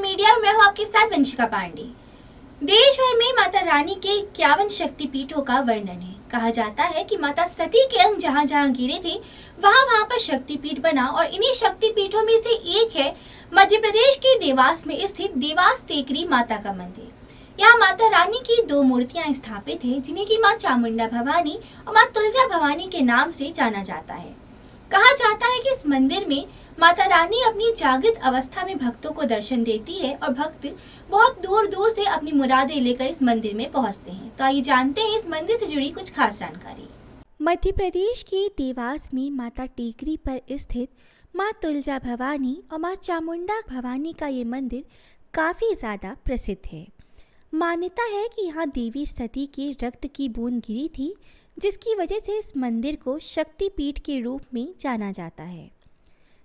Media और मैं हूँ आपके साथ वंशिका पांडे। देश भर में माता रानी के 51 शक्तिपीठों का वर्णन है। कहा जाता है कि माता सती के अंग जहाँ जहाँ गिरे थे वहाँ पर शक्तिपीठ बना और इन्हीं शक्तिपीठों में से एक है मध्य प्रदेश के देवास में स्थित देवास टेकरी माता का मंदिर। यहाँ माता रानी की 2 मूर्तियाँ स्थापित है जिन्हें की माँ चामुंडा भवानी और माँ तुलजा भवानी के नाम से जाना जाता है। कहा जाता है कि इस मंदिर में माता रानी अपनी जागृत अवस्था में भक्तों को दर्शन देती है और भक्त बहुत दूर दूर से अपनी मुरादें लेकर इस मंदिर में पहुंचते हैं। तो आइए जानते हैं इस मंदिर से जुड़ी कुछ खास जानकारी। मध्य प्रदेश के देवास में माता टेकरी पर स्थित माँ तुलजा भवानी और माँ चामुंडा भवानी का ये मंदिर काफ़ी ज़्यादा प्रसिद्ध है। मान्यता है कि यहाँ देवी सती के रक्त की बूंद गिरी थी, जिसकी वजह से इस मंदिर को शक्तिपीठ के रूप में जाना जाता है।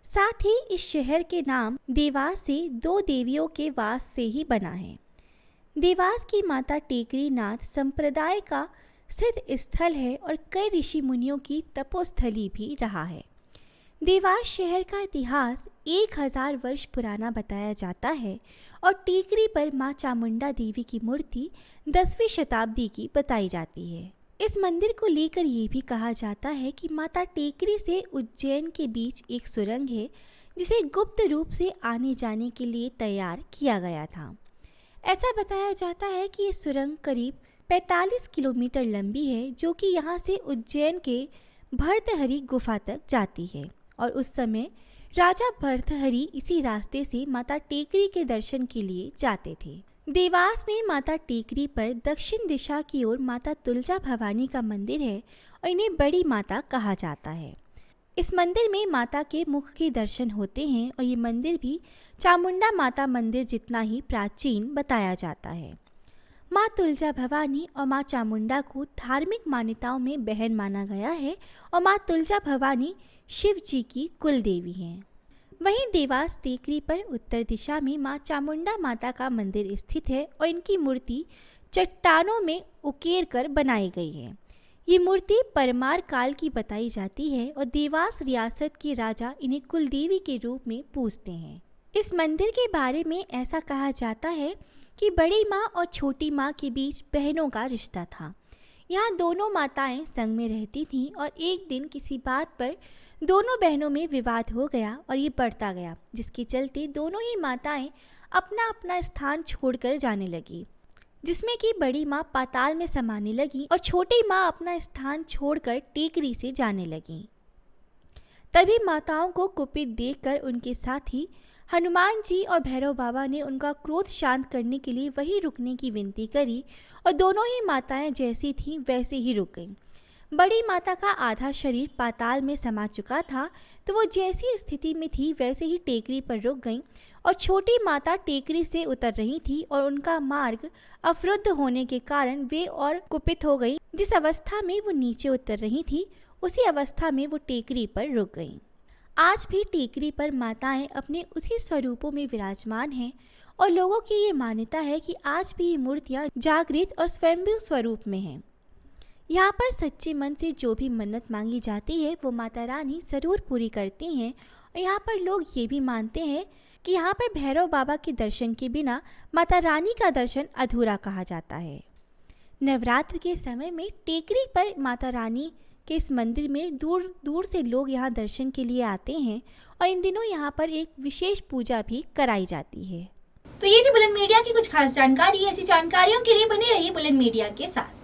साथ ही इस शहर के नाम देवास से 2 देवियों के वास से ही बना है। देवास की माता टेकरी नाथ संप्रदाय का सिद्ध स्थल है और कई ऋषि मुनियों की तपोस्थली भी रहा है। देवास शहर का इतिहास 1000 वर्ष पुराना बताया जाता है और टेकरी पर माँ चामुंडा देवी की मूर्ति 10वीं शताब्दी की बताई जाती है। इस मंदिर को लेकर ये भी कहा जाता है कि माता टेकरी से उज्जैन के बीच एक सुरंग है जिसे गुप्त रूप से आने जाने के लिए तैयार किया गया था। ऐसा बताया जाता है कि ये सुरंग करीब 45 किलोमीटर लंबी है, जो कि यहाँ से उज्जैन के भर्तहरि गुफा तक जाती है और उस समय राजा भर्तहरि इसी रास्ते से माता टेकरी के दर्शन के लिए जाते थे। देवास में माता टेकरी पर दक्षिण दिशा की ओर माता तुलजा भवानी का मंदिर है और इन्हें बड़ी माता कहा जाता है। इस मंदिर में माता के मुख के दर्शन होते हैं और ये मंदिर भी चामुंडा माता मंदिर जितना ही प्राचीन बताया जाता है। माँ तुलजा भवानी और माँ चामुंडा को धार्मिक मान्यताओं में बहन माना गया है और माँ तुलजा भवानी शिव जी की कुल देवी हैं। वहीं देवास टेकरी पर उत्तर दिशा में माँ चामुंडा माता का मंदिर स्थित है और इनकी मूर्ति चट्टानों में उकेर कर बनाई गई है। ये मूर्ति परमार काल की बताई जाती है और देवास रियासत के राजा इन्हें कुलदेवी के रूप में पूजते हैं। इस मंदिर के बारे में ऐसा कहा जाता है कि बड़ी माँ और छोटी माँ के बीच बहनों का रिश्ता था। यहाँ दोनों माताएं संग में रहती थीं और एक दिन किसी बात पर दोनों बहनों में विवाद हो गया और ये बढ़ता गया, जिसके चलते दोनों ही माताएं अपना अपना स्थान छोड़कर जाने लगी, जिसमें कि बड़ी माँ पाताल में समाने लगी और छोटी माँ अपना स्थान छोड़कर टेकरी से जाने लगी। तभी माताओं को कुपित देखकर उनके साथी हनुमान जी और भैरव बाबा ने उनका क्रोध शांत करने के लिए वहीं रुकने की विनती करी और दोनों ही माताएं जैसी थीं वैसे ही रुक गईं। बड़ी माता का आधा शरीर पाताल में समा चुका था, तो वो जैसी स्थिति में थी वैसे ही टेकरी पर रुक गईं और छोटी माता टेकरी से उतर रही थी और उनका मार्ग अवरुद्ध होने के कारण वे और कुपित हो गईं। जिस अवस्था में वो नीचे उतर रही थी उसी अवस्था में वो टेकरी पर रुक गईं। आज भी टेकरी पर माताएं अपने उसी स्वरूपों में विराजमान हैं और लोगों की ये मान्यता है कि आज भी ये मूर्तियाँ जागृत और स्वयंभू स्वरूप में हैं। यहाँ पर सच्चे मन से जो भी मन्नत मांगी जाती है वो माता रानी ज़रूर पूरी करती हैं और यहाँ पर लोग ये भी मानते हैं कि यहाँ पर भैरव बाबा के दर्शन के बिना माता रानी का दर्शन अधूरा कहा जाता है। नवरात्र के समय में टेकरी पर माता रानी के इस मंदिर में दूर दूर से लोग यहाँ दर्शन के लिए आते हैं और इन दिनों यहाँ पर एक विशेष पूजा भी कराई जाती है। तो ये थी बुलेटिन मीडिया की कुछ खास जानकारी। ऐसी जानकारियों के लिए बने रहिए बुलेटिन मीडिया के साथ।